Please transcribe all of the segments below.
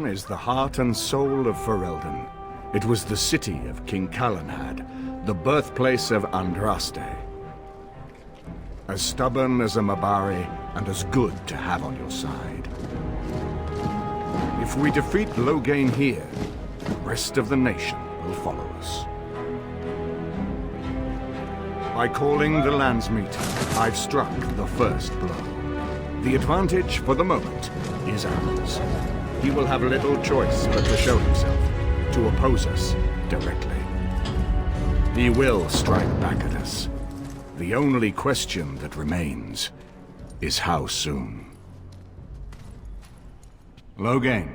is the heart and soul of Ferelden. It was the city of King Calenhad, the birthplace of Andraste. As stubborn as a Mabari, and as good to have on your side. If we defeat Loghain here, the rest of the nation will follow us. By calling the Landsmeet, I've struck the first blow. The advantage, for the moment, is ours. He will have little choice but to show himself, to oppose us directly. He will strike back at us. The only question that remains is how soon. Loghain,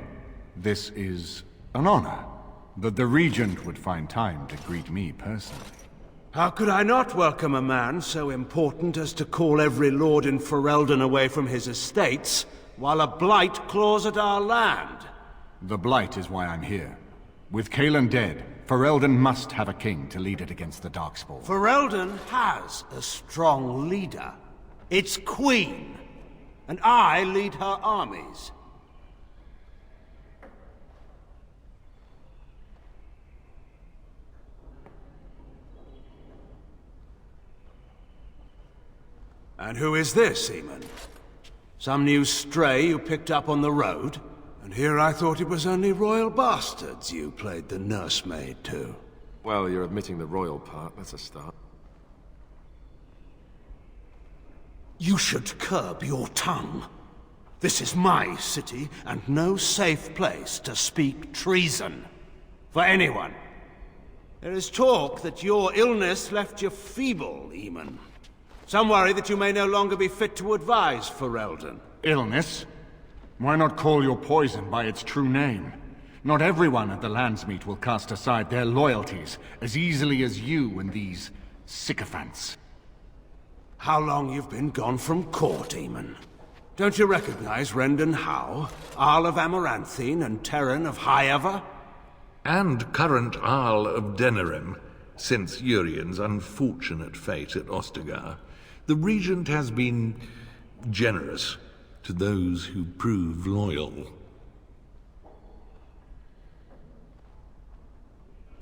this is an honor that the Regent would find time to greet me personally. How could I not welcome a man so important as to call every lord in Ferelden away from his estates, while a blight claws at our land? The blight is why I'm here. With Cailan dead, Ferelden must have a king to lead it against the Darkspawn. Ferelden has a strong leader. Its queen. And I lead her armies. And who is this, Eamon? Some new stray you picked up on the road? And here I thought it was only royal bastards you played the nursemaid to. Well, you're admitting the royal part. That's a start. You should curb your tongue. This is my city, and no safe place to speak treason. For anyone. There is talk that your illness left you feeble, Eamon. Some worry that you may no longer be fit to advise Ferelden. Illness? Why not call your poison by its true name? Not everyone at the Landsmeet will cast aside their loyalties as easily as you and these sycophants. How long you've been gone from court, Eamon? Don't you recognize Rendon Howe, Arl of Amaranthine and Terran of Highever? And current Arl of Denerim, since Urien's unfortunate fate at Ostagar. The Regent has been generous to those who prove loyal.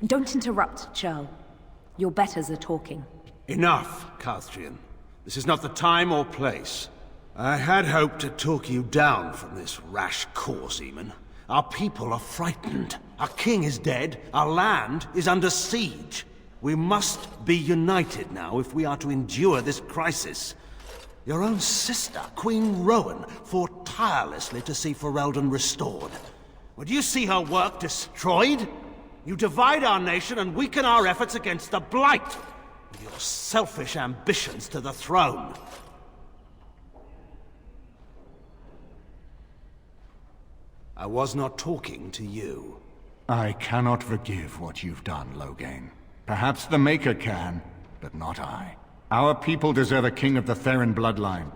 Don't interrupt, Churl. Your betters are talking. Enough, Calthrian. This is not the time or place. I had hoped to talk you down from this rash course, Eamon. Our people are frightened. Our king is dead. Our land is under siege. We must be united now if we are to endure this crisis. Your own sister, Queen Rowan, fought tirelessly to see Ferelden restored. Would you see her work destroyed? You divide our nation and weaken our efforts against the Blight, with your selfish ambitions to the throne. I was not talking to you. I cannot forgive what you've done, Loghain. Perhaps the Maker can, but not I. Our people deserve a king of the Theron bloodline.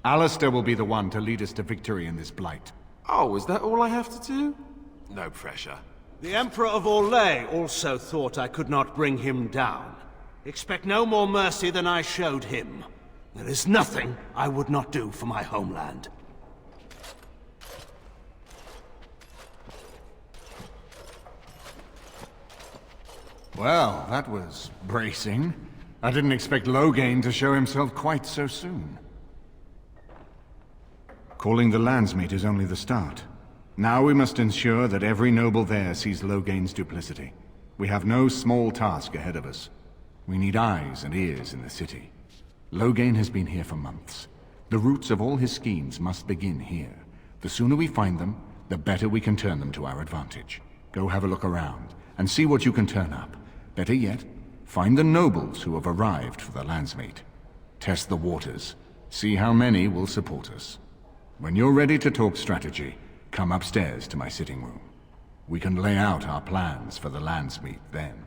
Alistair will be the one to lead us to victory in this blight. Oh, is that all I have to do? No pressure. The Emperor of Orlais also thought I could not bring him down. Expect no more mercy than I showed him. There is nothing I would not do for my homeland. Well, that was bracing. I didn't expect Loghain to show himself quite so soon. Calling the Landsmeet is only the start. Now we must ensure that every noble there sees Loghain's duplicity. We have no small task ahead of us. We need eyes and ears in the city. Loghain has been here for months. The roots of all his schemes must begin here. The sooner we find them, the better we can turn them to our advantage. Go have a look around, and see what you can turn up. Better yet, find the nobles who have arrived for the Landsmeet. Test the waters. See how many will support us. When you're ready to talk strategy, come upstairs to my sitting room. We can lay out our plans for the Landsmeet then.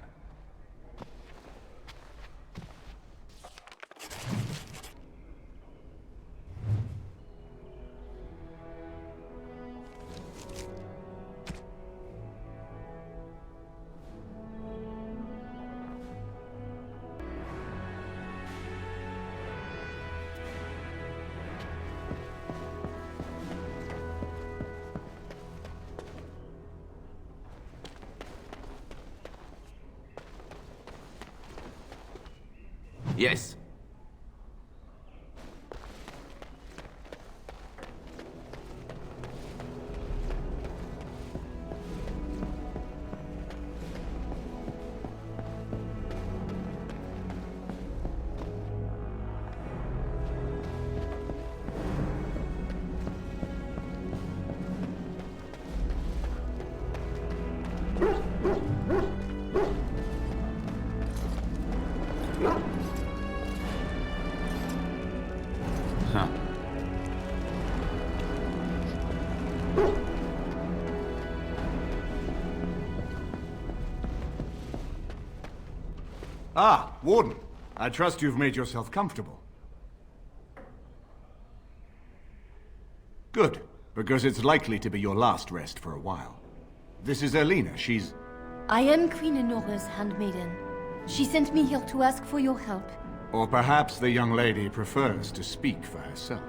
Yes. Huh. Ah, Warden. I trust you've made yourself comfortable. Good, because it's likely to be your last rest for a while. This is Elena. She's... I am Queen Enora's handmaiden. She sent me here to ask for your help. Or perhaps the young lady prefers to speak for herself.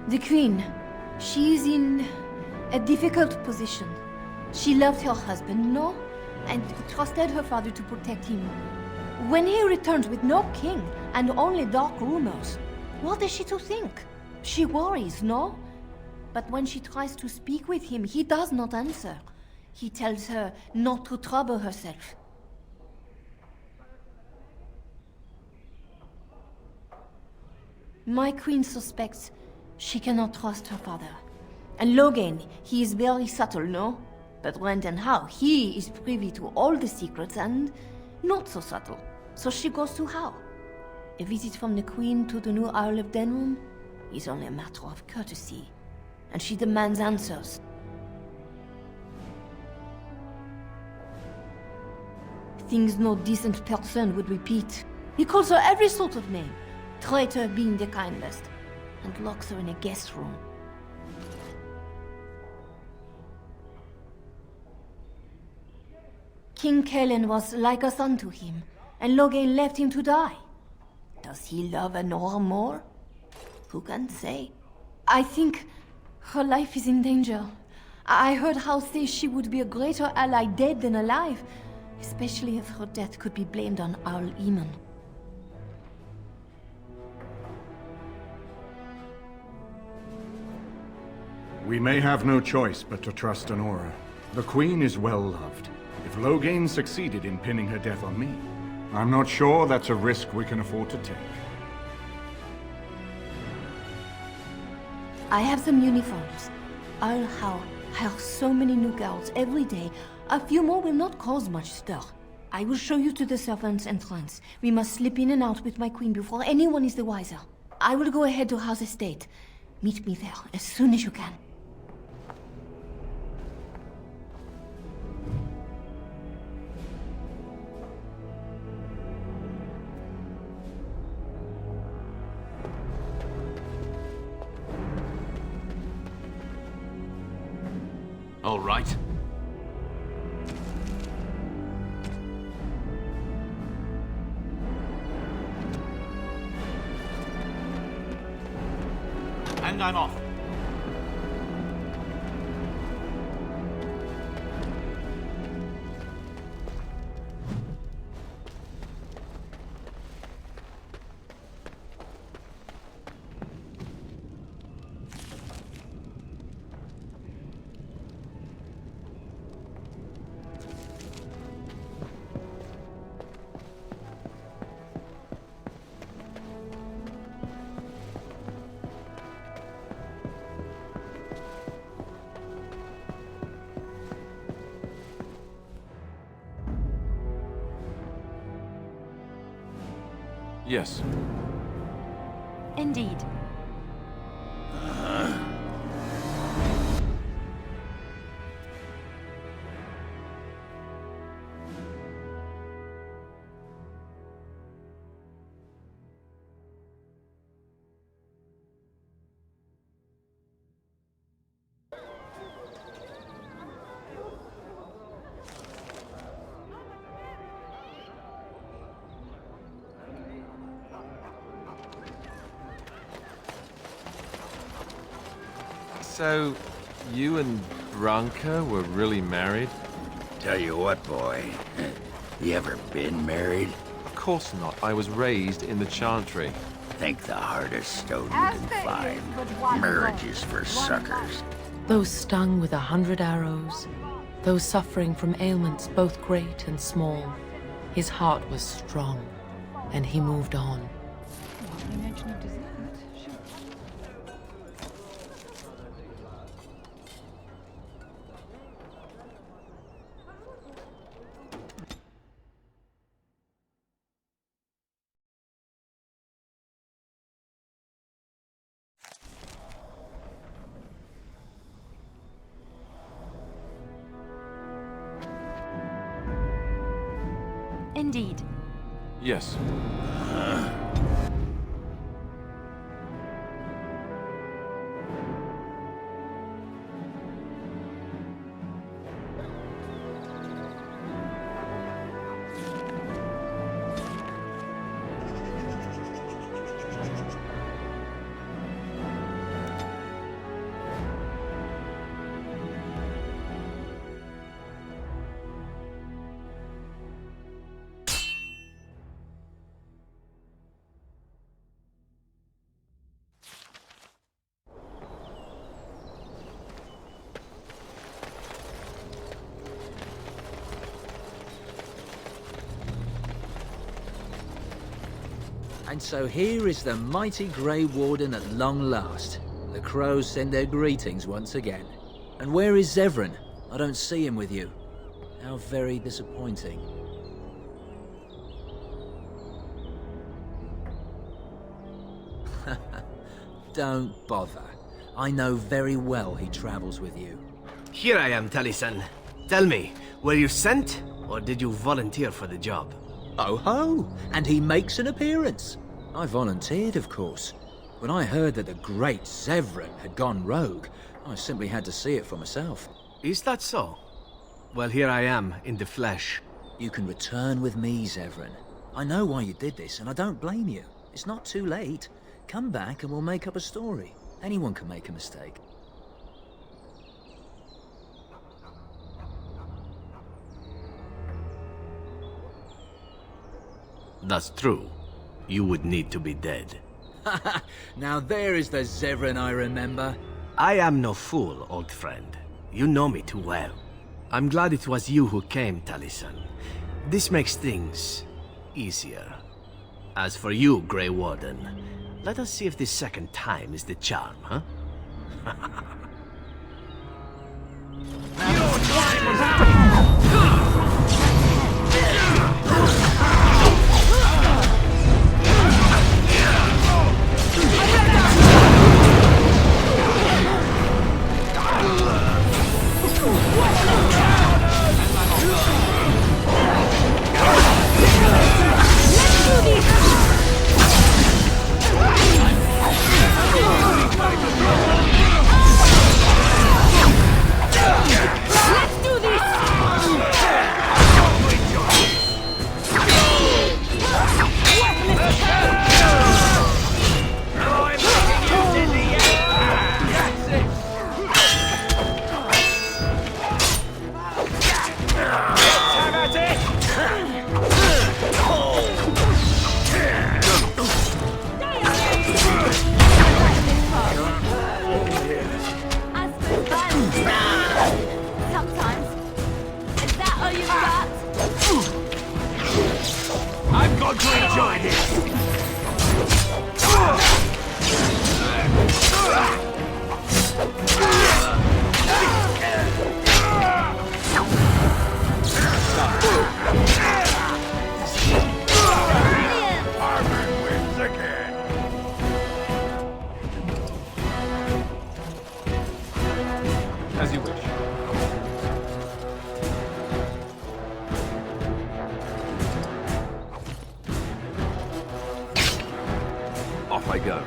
The Queen, she is in a difficult position. She loved her husband, no? And trusted her father to protect him. When he returned with no king and only dark rumors, what is she to think? She worries, no? But when she tries to speak with him, he does not answer. He tells her not to trouble herself. My queen suspects she cannot trust her father. And Logan, he is very subtle, no? But when and how, he is privy to all the secrets and not so subtle. So she goes to how? A visit from the queen to the new Isle of Denrum is only a matter of courtesy. And she demands answers. Things no decent person would repeat. He calls her every sort of name, traitor being the kindest, and locks her in a guest room. King Kellen was like a son to him, and Logain left him to die. Does he love Anora more? Who can say? I think her life is in danger. I heard how say she would be a greater ally dead than alive, especially if her death could be blamed on Arl Eamon. We may have no choice but to trust Anora. The Queen is well loved. If Logain succeeded in pinning her death on me, I'm not sure that's a risk we can afford to take. I have some uniforms. I'll hire so many new guards every day. A few more will not cause much stir. I will show you to the servants' entrance. We must slip in and out with my queen before anyone is the wiser. I will go ahead to House Estate. Meet me there as soon as you can. All right. And I'm off. Yes. Indeed. So, you and Branka were really married? Tell you what, boy. You ever been married? Of course not. I was raised in the Chantry. Think the hardest stone you can find. Marriage is for suckers. Those stung with 100 arrows, those suffering from ailments both great and small, his heart was strong, and he moved on. Indeed. Yes. And so here is the mighty Grey Warden at long last. The crows send their greetings once again. And where is Zevran? I don't see him with you. How very disappointing. Don't bother. I know very well he travels with you. Here I am, Taliesin. Tell me, were you sent, or did you volunteer for the job? Oh ho! And he makes an appearance. I volunteered, of course. When I heard that the great Zevran had gone rogue, I simply had to see it for myself. Is that so? Well, here I am, in the flesh. You can return with me, Zevran. I know why you did this, and I don't blame you. It's not too late. Come back and we'll make up a story. Anyone can make a mistake. That's true. You would need to be dead. Now there is the Zevran I remember. I am no fool, old friend. You know me too well. I'm glad it was you who came, Taliesin. This makes things easier. As for you, Grey Warden, let us see if this second time is the charm, huh? Off I go.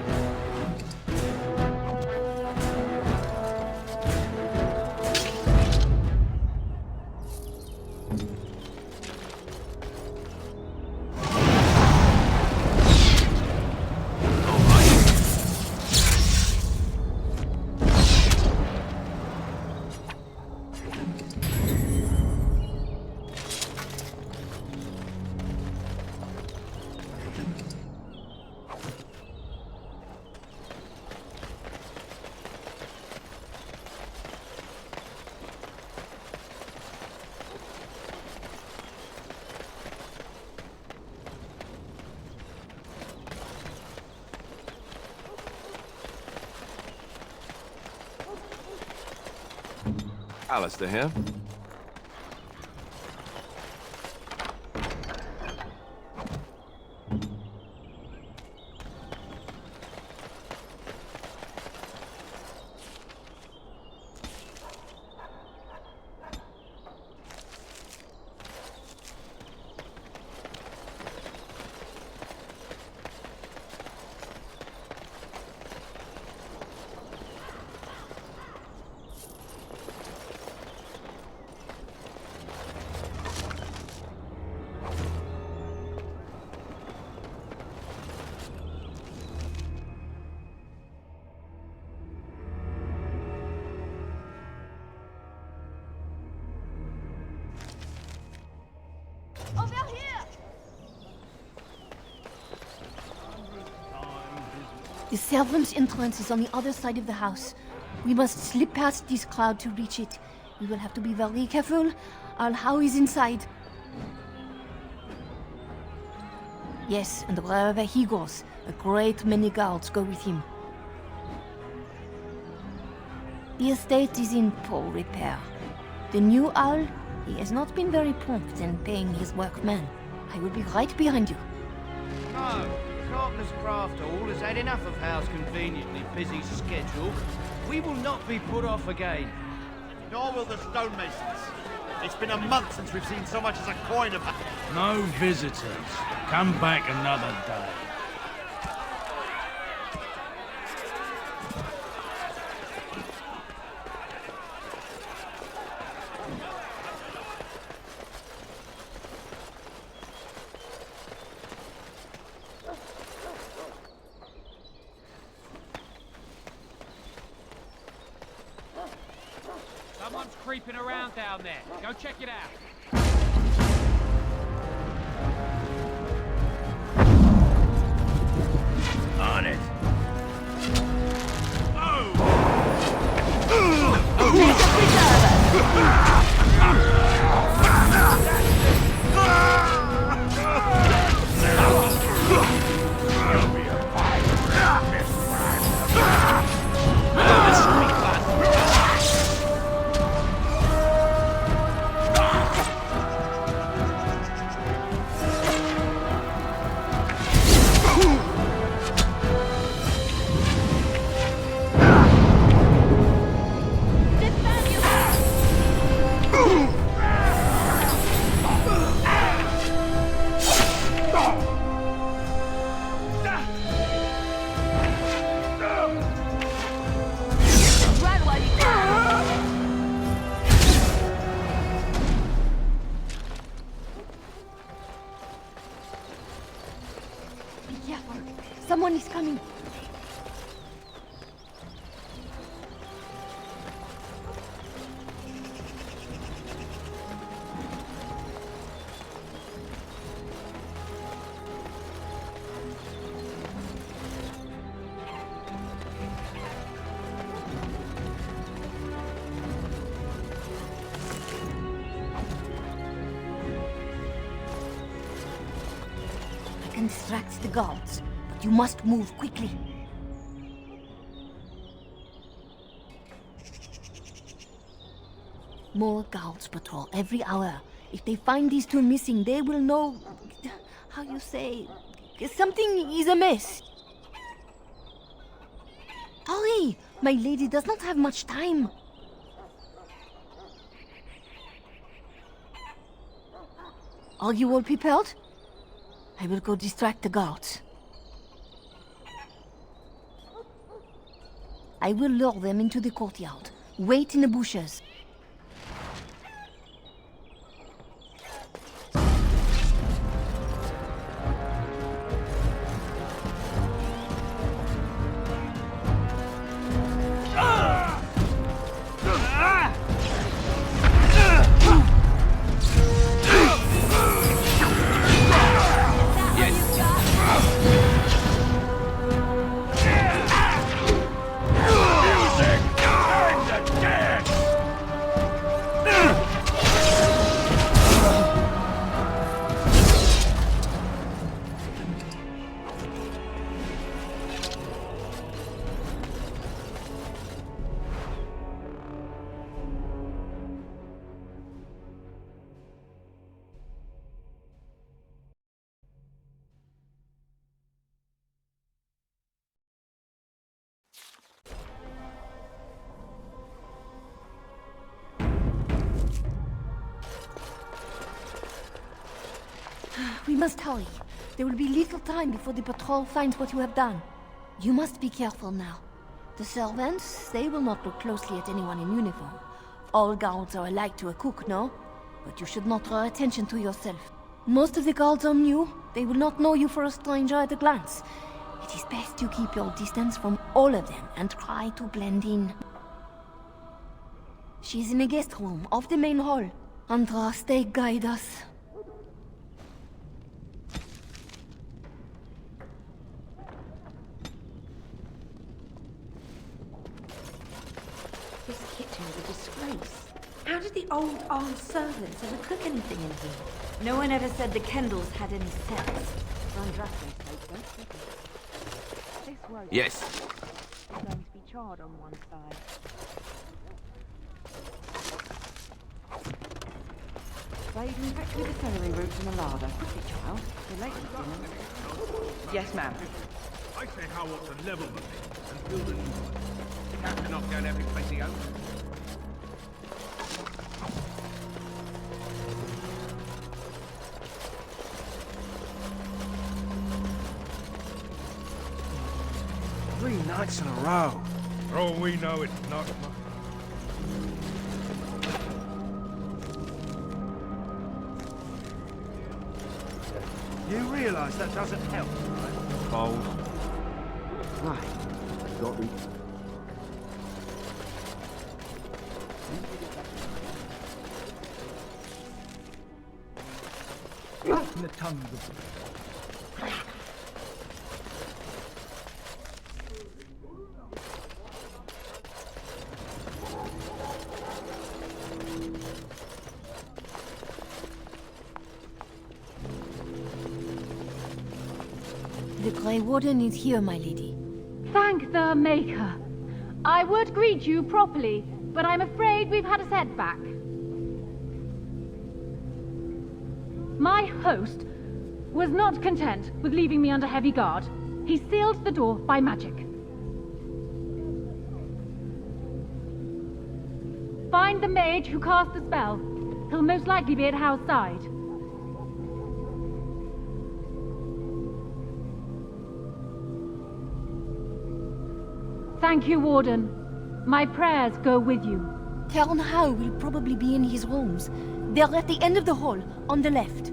Alistair here. The servants' entrance is on the other side of the house. We must slip past this crowd to reach it. We will have to be very careful. Al-How is inside. Yes, and wherever he goes, a great many guards go with him. The estate is in poor repair. The new Owl, he has not been very prompt in paying his workmen. I will be right behind you. No, Carpenter's Craft Hall has had enough of Hal's conveniently busy schedule. We will not be put off again. Nor will the stonemasons. It's been a month since we've seen so much as a coin of... No visitors. Come back another day. Someone's creeping around down there. Go check it out. On it. Someone is coming. I can distract the guards. You must move quickly. More guards patrol every hour. If they find these two missing, they will know... how you say... something is amiss. Hurry! My lady does not have much time. Are you all prepared? I will go distract the guards. I will lure them into the courtyard. Wait in the bushes. must hurry. There will be little time before the patrol finds what you have done. You must be careful now. The servants, they will not look closely at anyone in uniform. All guards are alike to a cook, no? But you should not draw attention to yourself. Most of the guards are new. They will not know you for a stranger at a glance. It is best to keep your distance from all of them and try to blend in. She's in the guest room off the main hall. Andraste, guide us. This kitchen is a disgrace. How did the old armed servants ever cook anything in here? No one ever said the Kendalls had any sense. Yes. It's going to be charred on one side. Raven, fetch me the celery roots and the larder. Quickly, child. You're late for dinner. Yes, ma'am. I say how up to level the thing and build a new one. The captain not going every place he goes. Three nights in a row. For all we know, it's not much. You realise that doesn't help, right? Bold. Right. Got me. In the tongue of the... The Grey Warden is here, my lady. Thank the Maker. I would greet you properly, but I'm afraid we've had a setback. My host was not content with leaving me under heavy guard. He sealed the door by magic. Find the mage who cast the spell. He'll most likely be at Howe's side. Thank you, Warden. My prayers go with you. Count Howe will probably be in his rooms. They're at the end of the hall, on the left.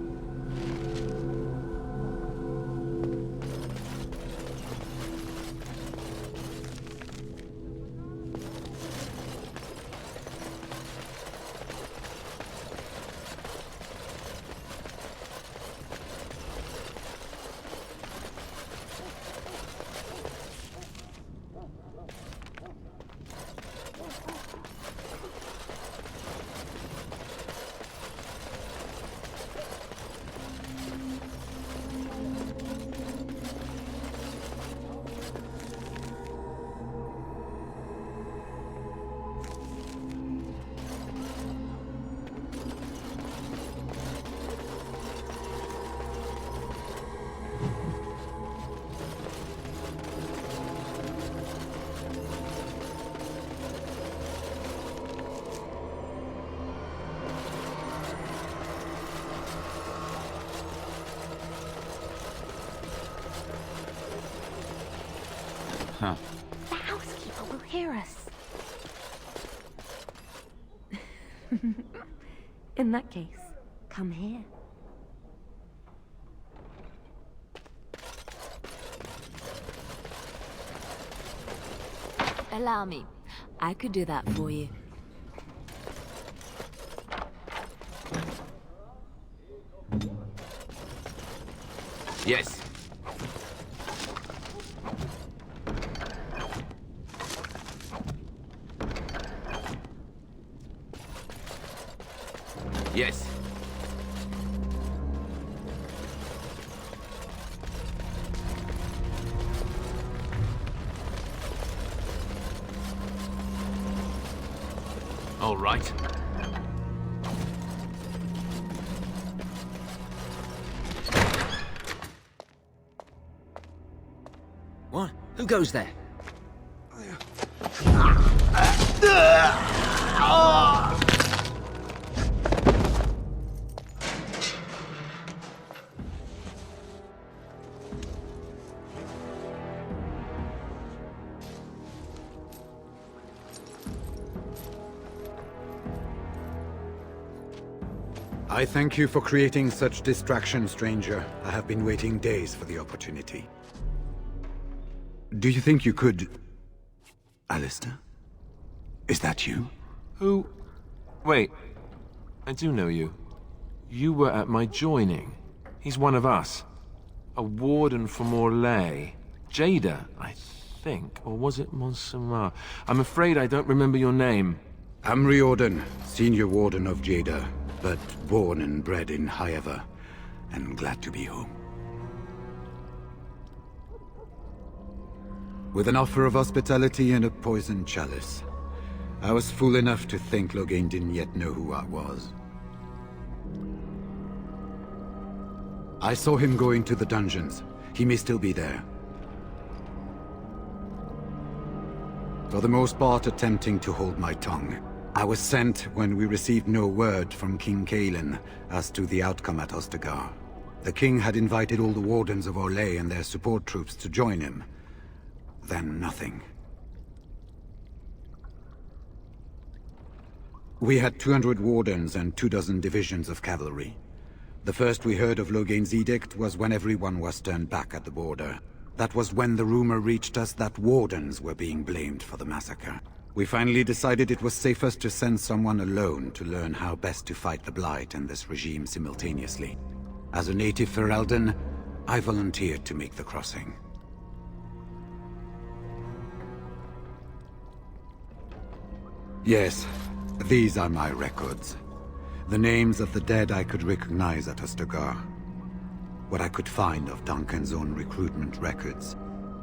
Huh. The housekeeper will hear us. In that case, come here. Allow me. I could do that for you. Yes. Yes. All right. What? Who goes there? I thank you for creating such distraction, stranger. I have been waiting days for the opportunity. Do you think you could... Alistair? Is that you? Who? Wait. I do know you. You were at my joining. He's one of us. A warden for Morlaix. Jada, I think. Or was it Montsemar? I'm afraid I don't remember your name. I'm Riordan, senior warden of Jada, but born and bred in Highever, and glad to be home. With an offer of hospitality and a poisoned chalice. I was fool enough to think Loghain didn't yet know who I was. I saw him going to the dungeons. He may still be there. For the most part, attempting to hold my tongue. I was sent when we received no word from King Cailan as to the outcome at Ostagar. The king had invited all the wardens of Orlais and their support troops to join him. Then nothing. We had 200 wardens and 24 divisions of cavalry. The first we heard of Loghain's edict was when everyone was turned back at the border. That was when the rumor reached us that wardens were being blamed for the massacre. We finally decided it was safest to send someone alone to learn how best to fight the Blight and this regime simultaneously. As a native Ferelden, I volunteered to make the crossing. Yes, these are my records. The names of the dead I could recognize at Ostagar. What I could find of Duncan's own recruitment records.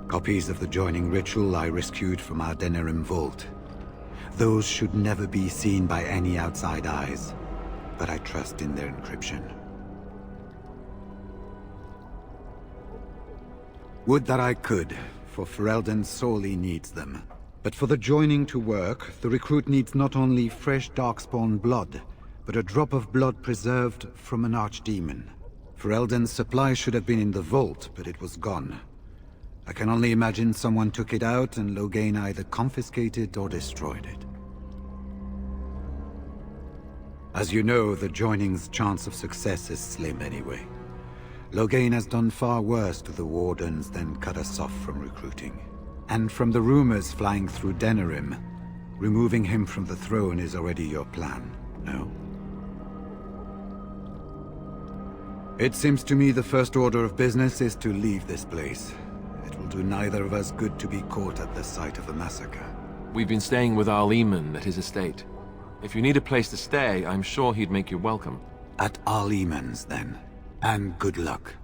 Copies of the joining ritual I rescued from our Denerim vault. Those should never be seen by any outside eyes, but I trust in their encryption. Would that I could, for Ferelden sorely needs them. But for the joining to work, the recruit needs not only fresh Darkspawn blood, but a drop of blood preserved from an archdemon. Ferelden's supply should have been in the vault, but it was gone. I can only imagine someone took it out and Loghain either confiscated or destroyed it. As you know, the joining's chance of success is slim anyway. Loghain has done far worse to the Wardens than cut us off from recruiting. And from the rumors flying through Denerim, removing him from the throne is already your plan, no? It seems to me the first order of business is to leave this place. It will do neither of us good to be caught at the site of a massacre. We've been staying with Arl Eamon at his estate. If you need a place to stay, I'm sure he'd make you welcome. At Arl Eamon's, then. And good luck,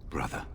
brother.